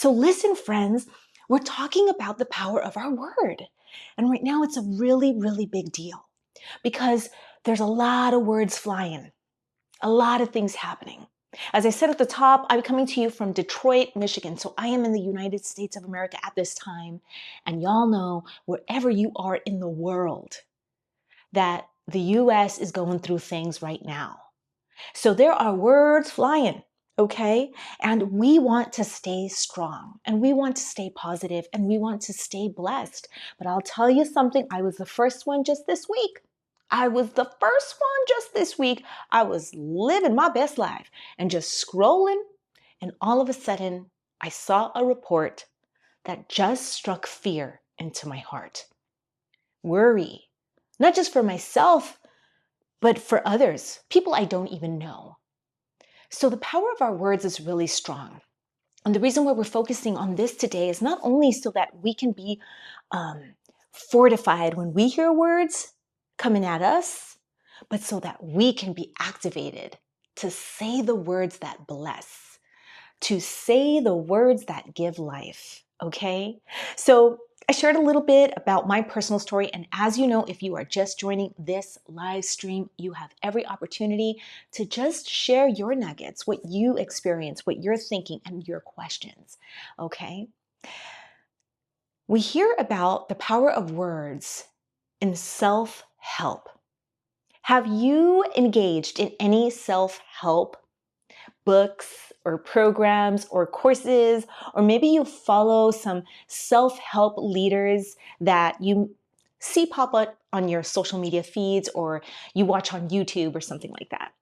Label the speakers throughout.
Speaker 1: So listen, friends, we're talking about the power of our word. And right now it's a really, really big deal because there's a lot of words flying, a lot of things happening. As I said at the top, I'm coming to you from Detroit, Michigan. So I am in the United States of America at this time. And y'all know wherever you are in the world that the US is going through things right now. So there are words flying, okay? And we want to stay strong and we want to stay positive and we want to stay blessed. But I'll tell you something, I was the first one just this week. I was living my best life and just scrolling. And all of a sudden, I saw a report that just struck fear into my heart. Worry, not just for myself, but for others, people I don't even know. So the power of our words is really strong. And the reason why we're focusing on this today is not only so that we can be fortified when we hear words coming at us, but so that we can be activated to say the words that bless, to say the words that give life, okay? So I shared a little bit about my personal story, and as you know, if you are just joining this live stream, you have every opportunity to just share your nuggets, what you experience, what you're thinking, and your questions, okay? We hear about the power of words in self-help. Have you engaged in any self-help books or programs or courses, or maybe you follow some self-help leaders that you see pop up on your social media feeds or you watch on YouTube or something like that?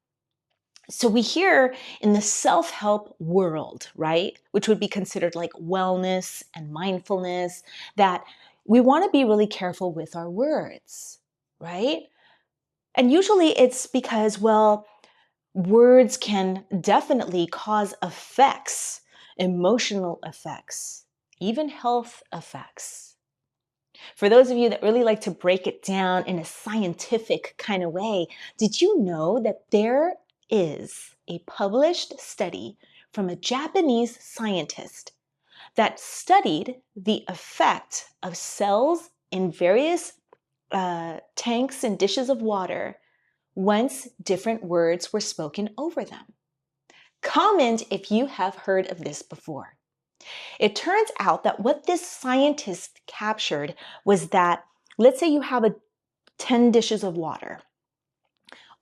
Speaker 1: So we hear in the self-help world, right, which would be considered like wellness and mindfulness, that we want to be really careful with our words, right? And usually it's because, well, words can definitely cause effects, emotional effects, even health effects. For those of you that really like to break it down in a scientific kind of way, did you know that there is a published study from a Japanese scientist that studied the effect of cells in various tanks and dishes of water once different words were spoken over them? Comment if you have heard of this before. It turns out that what this scientist captured was that, let's say you have 10 dishes of water.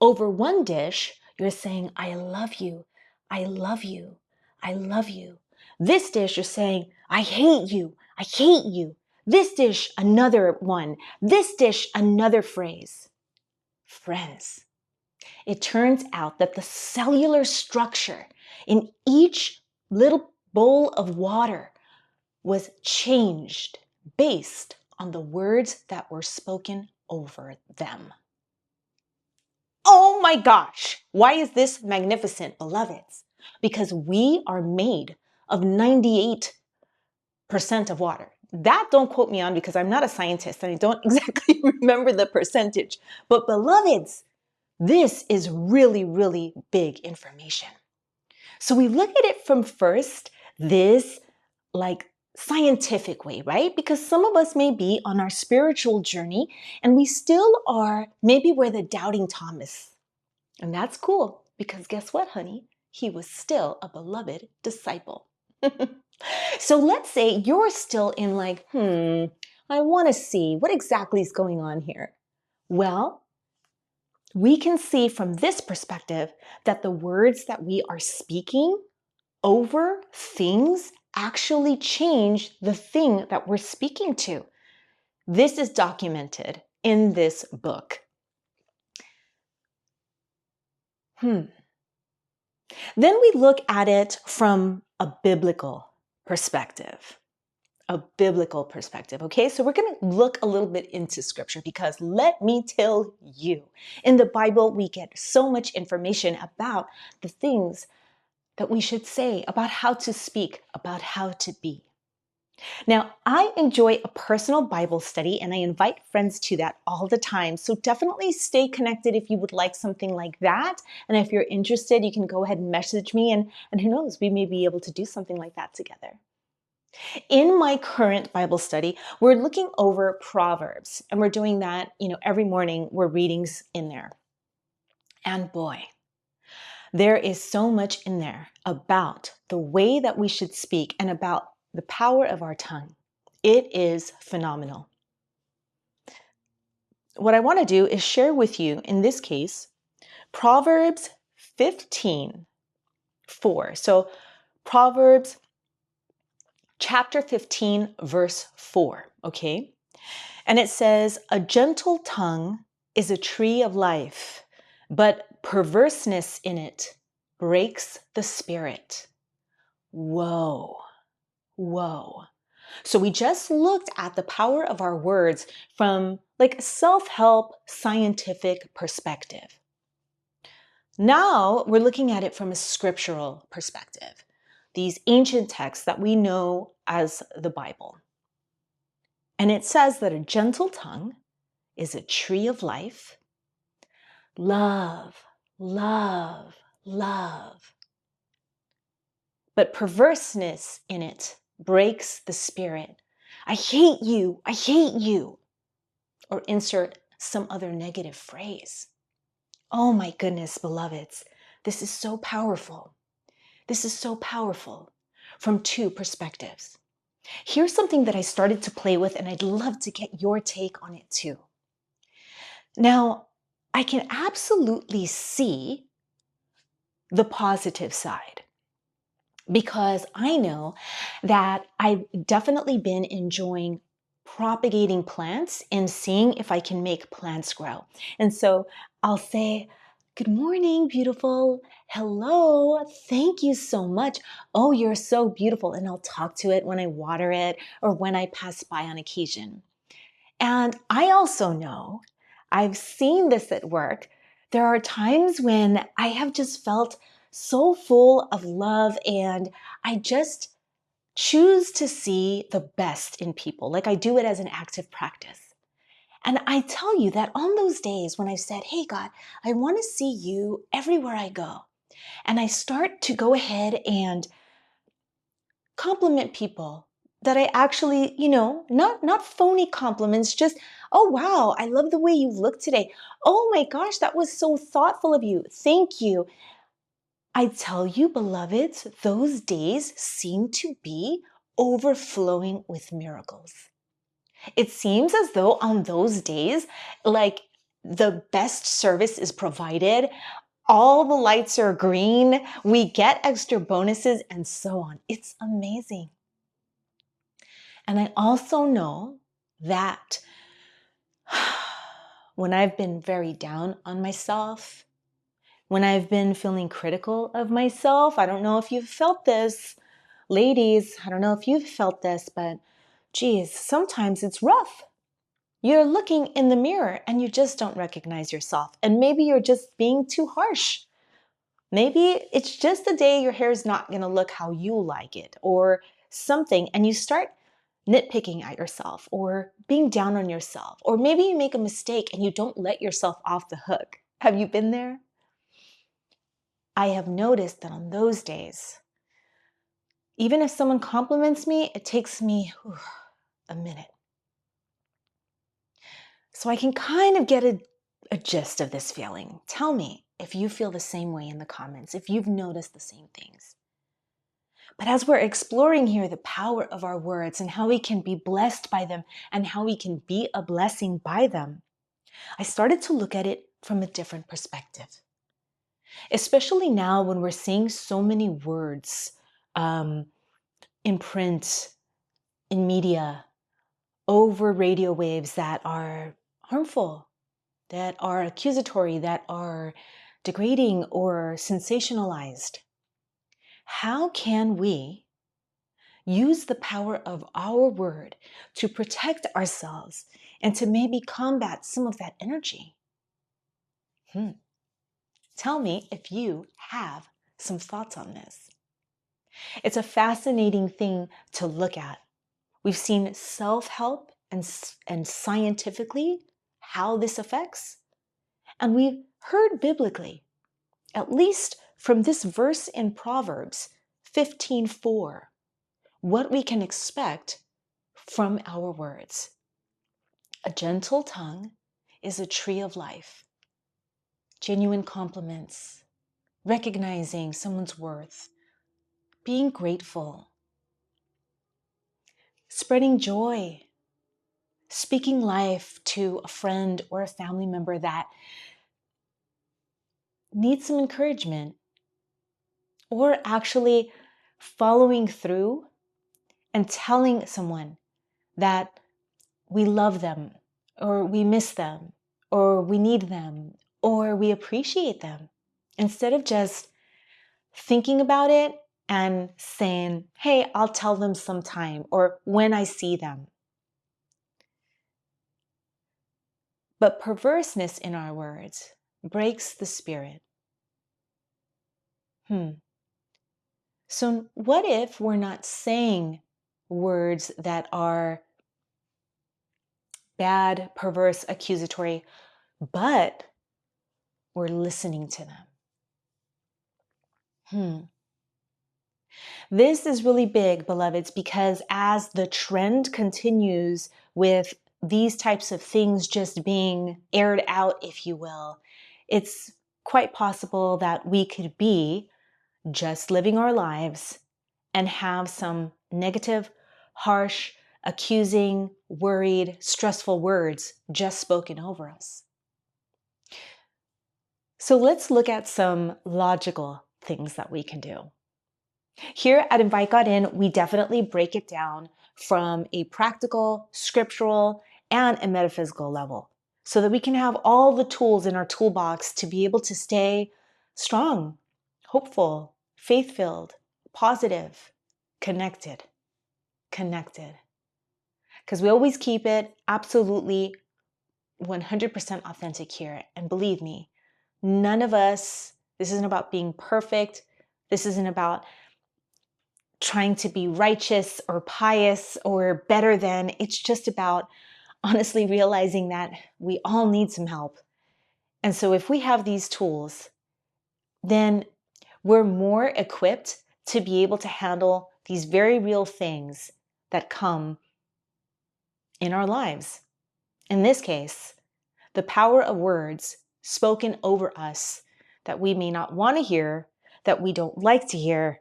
Speaker 1: Over one dish, you're saying, I love you, I love you, I love you. This dish, you're saying, I hate you, I hate you. This dish, another one. This dish, another phrase. Friends, it turns out that the cellular structure in each little bowl of water was changed based on the words that were spoken over them. Oh my gosh, why is this magnificent, beloveds? Because we are made of 98% of water. That don't quote me on because I'm not a scientist and I don't exactly remember the percentage. But beloveds, this is really, really big information. So we look at it from first this like scientific way, right? Because some of us may be on our spiritual journey and we still are, maybe we're the doubting Thomas. And that's cool because guess what, honey? He was still a beloved disciple. So let's say you're still in like, I want to see what exactly is going on here. Well, we can see from this perspective that the words that we are speaking over things actually change the thing that we're speaking to. This is documented in this book. Then we look at it from a biblical perspective. Okay? So we're going to look a little bit into scripture because let me tell you, in the Bible, we get so much information about the things that we should say, about how to speak, about how to be. Now, I enjoy a personal Bible study and I invite friends to that all the time. So definitely stay connected if you would like something like that. And if you're interested, you can go ahead and message me and who knows, we may be able to do something like that together. In my current Bible study, we're looking over Proverbs, and we're doing that, every morning we're readings in there. And boy, there is so much in there about the way that we should speak and about the power of our tongue. It is phenomenal. What I want to do is share with you, in this case, Proverbs 15:4. So Proverbs chapter 15, verse 4, okay? And it says, "A gentle tongue is a tree of life, but perverseness in it breaks the spirit." Whoa, whoa. So we just looked at the power of our words from like a self-help scientific perspective. Now we're looking at it from a scriptural perspective. These ancient texts that we know as the Bible. And it says that a gentle tongue is a tree of life. Love, love, love. But perverseness in it breaks the spirit. I hate you, I hate you. Or insert some other negative phrase. Oh my goodness, beloveds, this is so powerful. This is so powerful from two perspectives. Here's something that I started to play with, and I'd love to get your take on it too. Now, I can absolutely see the positive side because I know that I've definitely been enjoying propagating plants and seeing if I can make plants grow. And so I'll say, "Good morning, beautiful. Hello. Thank you so much. Oh, you're so beautiful." And I'll talk to it when I water it or when I pass by on occasion. And I also know, I've seen this at work. There are times when I have just felt so full of love and I just choose to see the best in people. Like I do it as an active practice. And I tell you that on those days when I said, "Hey God, I want to see you everywhere I go." And I start to go ahead and compliment people that I actually, not phony compliments, just, "Oh wow, I love the way you look today. Oh my gosh, that was so thoughtful of you. Thank you." I tell you, beloveds, those days seem to be overflowing with miracles. It seems as though on those days, like the best service is provided, all the lights are green, we get extra bonuses, and so on. It's amazing. And I also know that when I've been very down on myself, when I've been feeling critical of myself, I don't know if you've felt this, ladies, I don't know if you've felt this, but geez, sometimes it's rough. You're looking in the mirror and you just don't recognize yourself. And maybe you're just being too harsh. Maybe it's just the day your hair's not going to look how you like it or something, and you start nitpicking at yourself or being down on yourself. Or maybe you make a mistake and you don't let yourself off the hook. Have you been there? I have noticed that on those days, even if someone compliments me, it takes me a minute. So I can kind of get a gist of this feeling. Tell me if you feel the same way in the comments, if you've noticed the same things. But as we're exploring here the power of our words and how we can be blessed by them and how we can be a blessing by them, I started to look at it from a different perspective. Especially now when we're seeing so many words in print, in media, over radio waves that are harmful, that are accusatory, that are degrading or sensationalized. How can we use the power of our word to protect ourselves and to maybe combat some of that energy? Tell me if you have some thoughts on this. It's a fascinating thing to look at. We've seen self-help and scientifically how this affects, and we've heard biblically, at least from this verse in Proverbs 15:4, what we can expect from our words. A gentle tongue is a tree of life. Genuine compliments, recognizing someone's worth, being grateful, spreading joy, speaking life to a friend or a family member that needs some encouragement, or actually following through and telling someone that we love them, or we miss them, or we need them, or we appreciate them, instead of just thinking about it and saying, hey, I'll tell them sometime or when I see them. But perverseness in our words breaks the spirit. So what if we're not saying words that are bad, perverse, accusatory, but we're listening to them? This is really big, beloveds, because as the trend continues with these types of things just being aired out, if you will, it's quite possible that we could be just living our lives and have some negative, harsh, accusing, worried, stressful words just spoken over us. So let's look at some logical things that we can do. Here at Invite God In, we definitely break it down from a practical, scriptural, and a metaphysical level so that we can have all the tools in our toolbox to be able to stay strong, hopeful, faith-filled, positive, connected. Because we always keep it absolutely 100% authentic here. And believe me, none of us, this isn't about being perfect. This isn't about trying to be righteous or pious or better than. It's just about honestly realizing that we all need some help. And so if we have these tools, then we're more equipped to be able to handle these very real things that come in our lives. In this case, the power of words spoken over us that we may not want to hear, that we don't like to hear,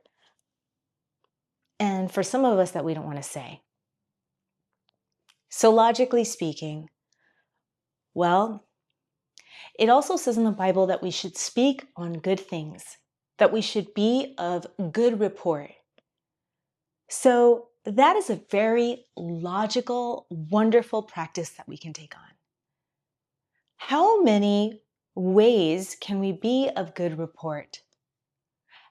Speaker 1: and for some of us that we don't want to say. So logically speaking, well, it also says in the Bible that we should speak on good things, that we should be of good report. So that is a very logical, wonderful practice that we can take on. How many ways can we be of good report?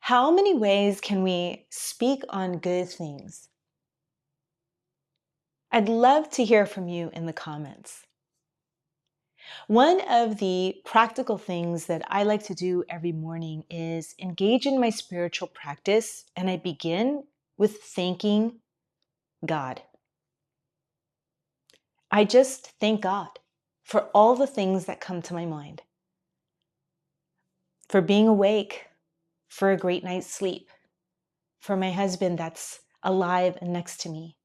Speaker 1: How many ways can we speak on good things? I'd love to hear from you in the comments. One of the practical things that I like to do every morning is engage in my spiritual practice, and I begin with thanking God. I just thank God for all the things that come to my mind, for being awake, for a great night's sleep, for my husband that's alive and next to me,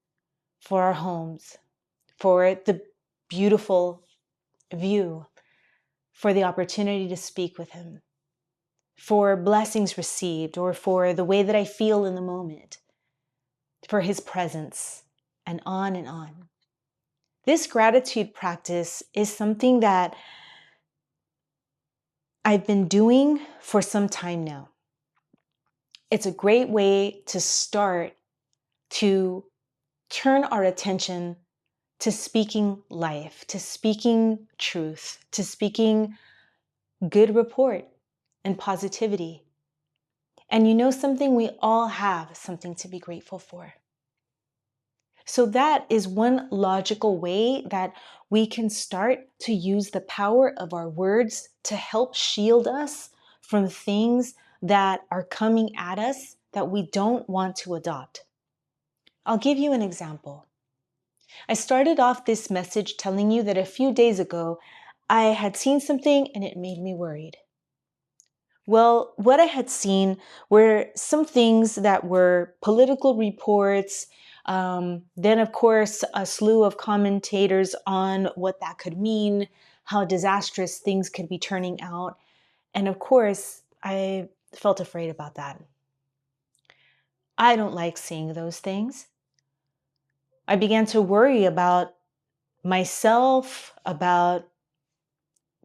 Speaker 1: for our homes, for the beautiful view, for the opportunity to speak with him, for blessings received, or for the way that I feel in the moment, for his presence, and on and on. This gratitude practice is something that I've been doing for some time now. It's a great way to start to turn our attention to speaking life, to speaking truth, to speaking good report and positivity. And you know something? We all have something to be grateful for. So that is one logical way that we can start to use the power of our words to help shield us from things that are coming at us that we don't want to adopt. I'll give you an example. I started off this message telling you that a few days ago, I had seen something and it made me worried. Well, what I had seen were some things that were political reports. Then, of course, a slew of commentators on what that could mean, how disastrous things could be turning out. And of course, I felt afraid about that. I don't like seeing those things. I began to worry about myself, about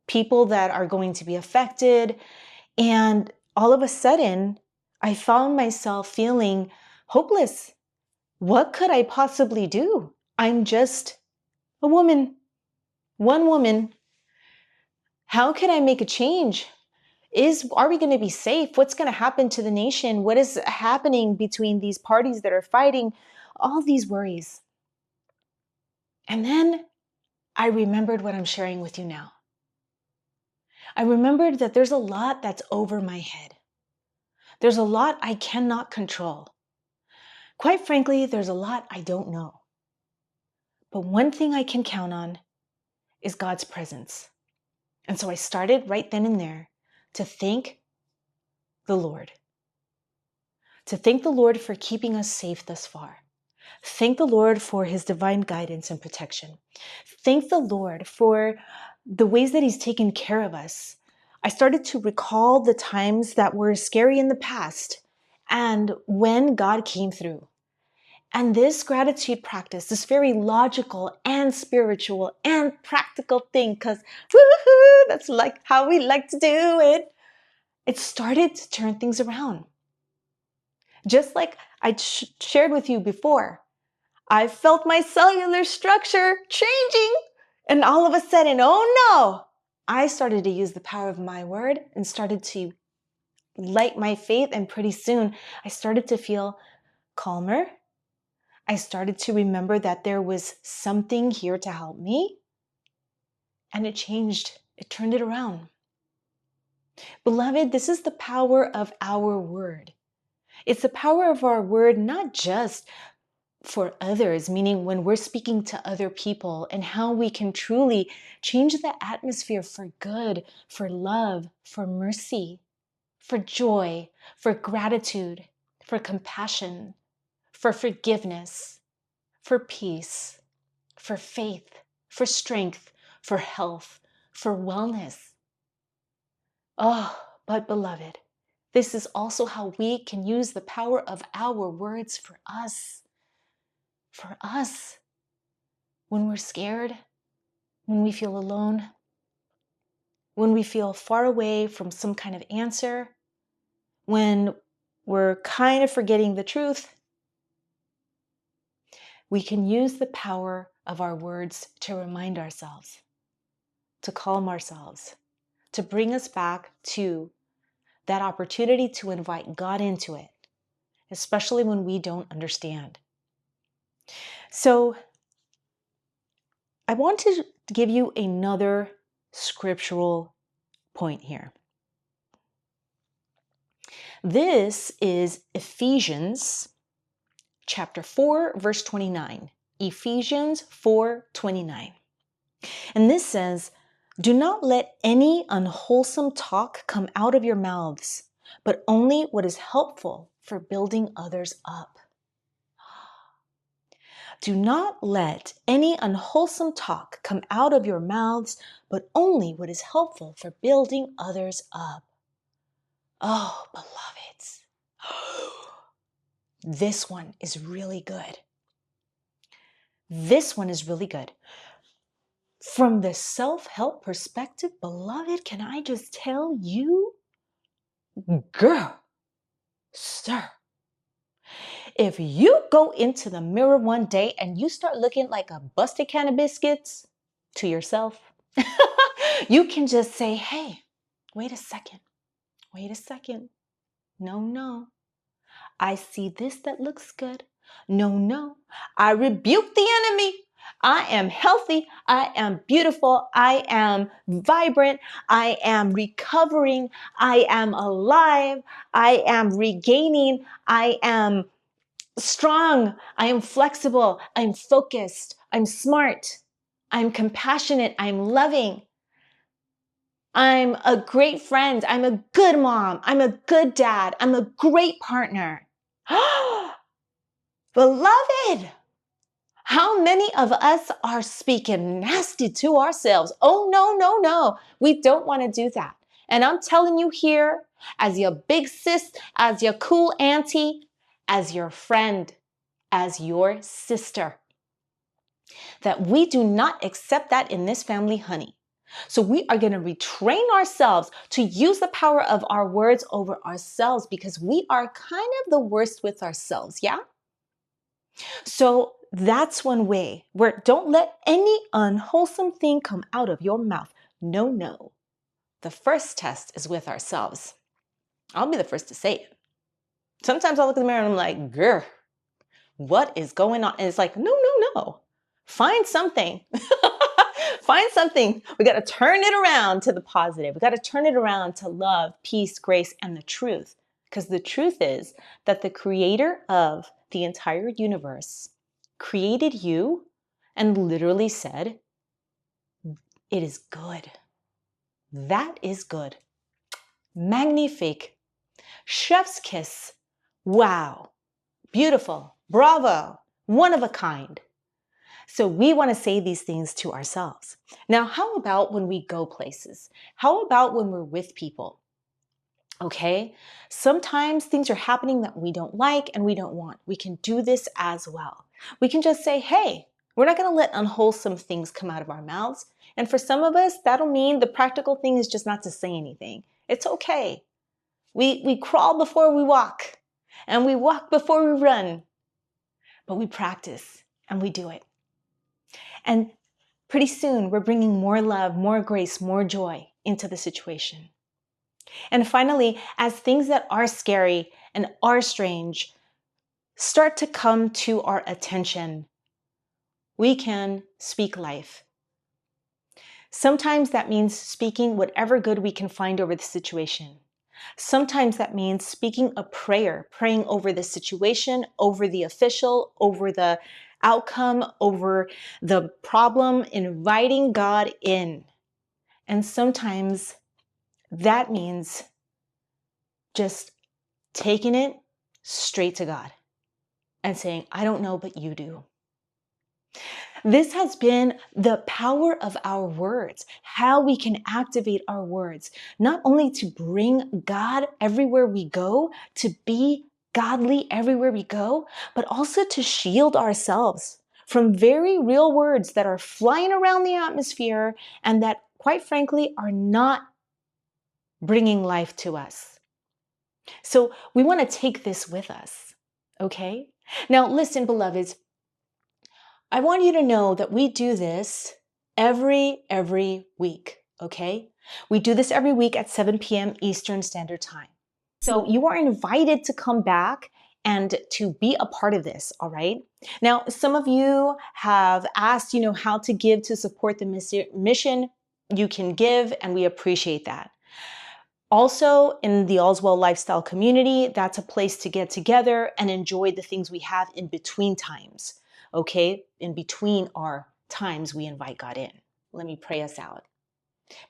Speaker 1: people that are going to be affected. And all of a sudden, I found myself feeling hopeless. What could I possibly do? I'm just a woman, one woman. How can I make a change? Are we going to be safe? What's going to happen to the nation? What is happening between these parties that are fighting? All these worries. And then I remembered what I'm sharing with you now. I remembered that there's a lot that's over my head. There's a lot I cannot control. Quite frankly, there's a lot I don't know. But one thing I can count on is God's presence. And so I started right then and there to thank the Lord. To thank the Lord for keeping us safe thus far. Thank the Lord for his divine guidance and protection. Thank the Lord for the ways that he's taken care of us. I started to recall the times that were scary in the past and when God came through. And this gratitude practice, this very logical and spiritual and practical thing, because that's like how we like to do it, it started to turn things around. Just like I shared with you before, I felt my cellular structure changing. And all of a sudden, oh no, I started to use the power of my word and started to light my faith. And pretty soon I started to feel calmer. I started to remember that there was something here to help me. And it changed. It turned it around. Beloved, this is the power of our word. It's the power of our word, not just for others, meaning when we're speaking to other people and how we can truly change the atmosphere for good, for love, for mercy, for joy, for gratitude, for compassion, for forgiveness, for peace, for faith, for strength, for health, for wellness. Oh, but beloved, this is also how we can use the power of our words for us. For us. When we're scared, when we feel alone, when we feel far away from some kind of answer, when we're kind of forgetting the truth, we can use the power of our words to remind ourselves, to calm ourselves, to bring us back to that opportunity to invite God into it, especially when we don't understand. So I want to give you another scriptural point here. This is Ephesians chapter 4, verse 29. Ephesians 4:29. And this says, "Do not let any unwholesome talk come out of your mouths, but only what is helpful for building others up." Do not let any unwholesome talk come out of your mouths, but only what is helpful for building others up. Oh, beloveds. This one is really good. This one is really good. From the self-help perspective, beloved, can I just tell you, girl, sir, if you go into the mirror one day and you start looking like a busted can of biscuits to yourself, you can just say, hey, wait a second. No. I see this that looks good. No. I rebuke the enemy. I am healthy. I am beautiful. I am vibrant. I am recovering. I am alive. I am regaining. I am strong. I am flexible. I'm focused. I'm smart. I'm compassionate. I'm loving. I'm a great friend. I'm a good mom. I'm a good dad. I'm a great partner. Beloved, how many of us are speaking nasty to ourselves? Oh, no, no, no. We don't want to do that. And I'm telling you here, as your big sis, as your cool auntie, as your friend, as your sister, that we do not accept that in this family, honey. So we are going to retrain ourselves to use the power of our words over ourselves, because we are kind of the worst with ourselves, yeah? So that's one way, where don't let any unwholesome thing come out of your mouth. No, no. The first test is with ourselves. I'll be the first to say it. Sometimes I look in the mirror and I'm like, grr, what is going on? And it's like, no, no, no. Find something. Find something. We got to turn it around to the positive. We got to turn it around to love, peace, grace, and the truth. Because the truth is that the creator of the entire universe created you and literally said, it is good. That is good. Magnifique. Chef's kiss. Wow. Beautiful. Bravo. One of a kind. So we want to say these things to ourselves. Now, how about when we go places? How about when we're with people? Okay, sometimes things are happening that we don't like and we don't want. We can do this as well. We can just say, hey, we're not going to let unwholesome things come out of our mouths. And for some of us, that'll mean the practical thing is just not to say anything. It's okay. We crawl before we walk, and we walk before we run. But we practice and we do it. And pretty soon, we're bringing more love, more grace, more joy into the situation. And finally, as things that are scary and are strange start to come to our attention, we can speak life. Sometimes that means speaking whatever good we can find over the situation. Sometimes that means speaking a prayer, praying over the situation, over the official, over the outcome, over the problem, inviting God in. And sometimes that means just taking it straight to God and saying, I don't know, but you do. This has been the power of our words, how we can activate our words, not only to bring God everywhere we go, to be godly everywhere we go, but also to shield ourselves from very real words that are flying around the atmosphere and that, quite frankly, are not bringing life to us. So we want to take this with us, okay? Now, listen, beloveds, I want you to know that we do this every week, okay? We do this every week at 7 p.m. Eastern Standard Time. So you are invited to come back and to be a part of this, all right? Now, some of you have asked, how to give to support the mission. You can give, and we appreciate that. Also, in the Allswell lifestyle community, that's a place to get together and enjoy the things we have in between times. Okay? In between our times, we invite God in. Let me pray us out.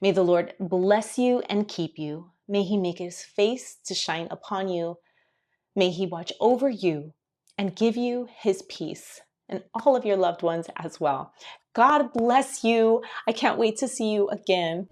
Speaker 1: May the Lord bless you and keep you. May He make His face to shine upon you. May He watch over you and give you His peace, and all of your loved ones as well. God bless you. I can't wait to see you again.